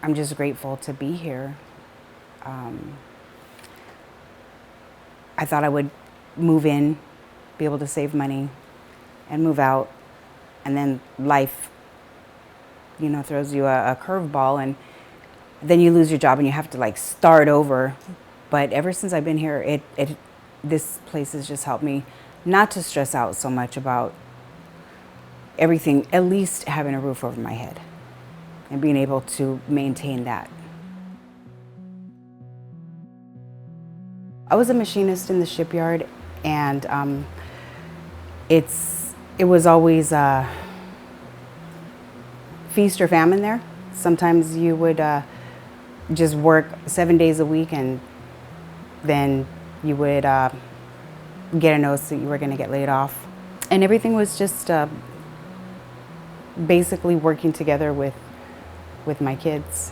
I'm just grateful to be here. I thought I would move in, be able to save money, and move out, and then life, throws you a curveball, and then you lose your job and you have to like start over. But ever since I've been here, this place has just helped me not to stress out so much about everything, at least having a roof over my head and being able to maintain that. I was a machinist in the shipyard, and it was always feast or famine there. Sometimes you would just work 7 days a week, and then you would get a notice that you were going to get laid off. And everything was just basically working together with my kids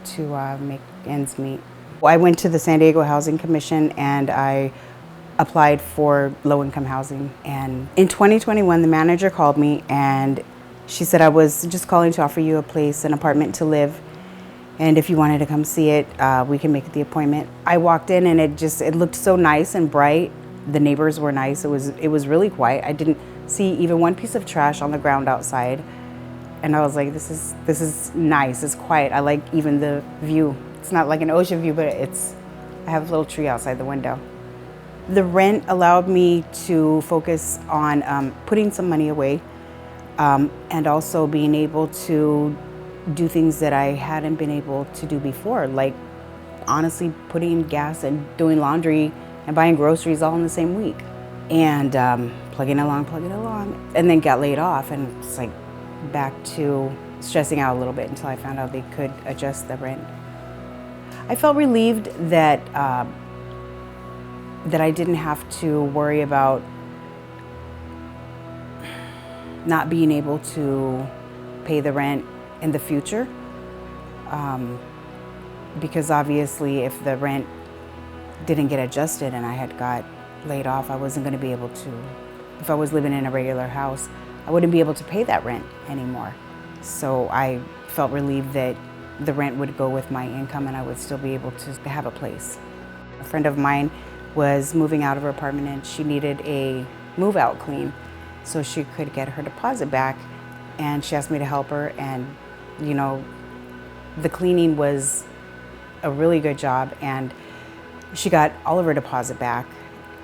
to make ends meet. I went to the San Diego Housing Commission and I applied for low-income housing. And in 2021, the manager called me and she said, I was just calling to offer you a place, an apartment to live. And if you wanted to come see it, we can make the appointment. I walked in and it looked so nice and bright. The neighbors were nice. It was really quiet. I didn't see even one piece of trash on the ground outside. And I was like, this is nice, it's quiet. I like even the view. It's not like an ocean view, but I have a little tree outside the window. The rent allowed me to focus on putting some money away and also being able to do things that I hadn't been able to do before, like honestly putting gas and doing laundry and buying groceries all in the same week. And plugging along, and then got laid off, and it's like back to stressing out a little bit until I found out they could adjust the rent. I felt relieved that that I didn't have to worry about not being able to pay the rent in the future, because obviously if the rent didn't get adjusted and I had got laid off, I wasn't going to be able to, if I was living in a regular house, I wouldn't be able to pay that rent anymore. So I felt relieved that the rent would go with my income and I would still be able to have a place. A friend of mine was moving out of her apartment and she needed a move-out clean so she could get her deposit back, and she asked me to help her, and the cleaning was a really good job and she got all of her deposit back.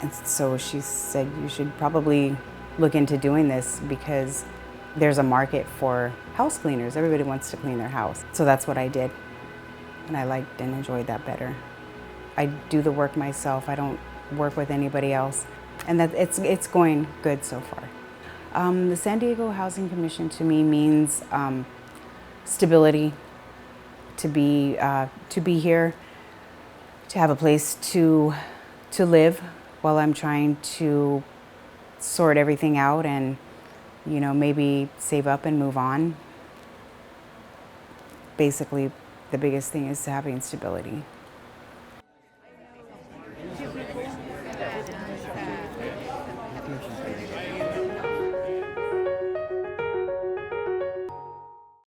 And so she said, you should probably look into doing this because there's a market for house cleaners. Everybody wants to clean their house. So that's what I did. And I liked and enjoyed that better. I do the work myself. I don't work with anybody else. And that it's going good so far. The San Diego Housing Commission to me means stability, to be here, to have a place to live while I'm trying to sort everything out and, maybe save up and move on. Basically, the biggest thing is having stability.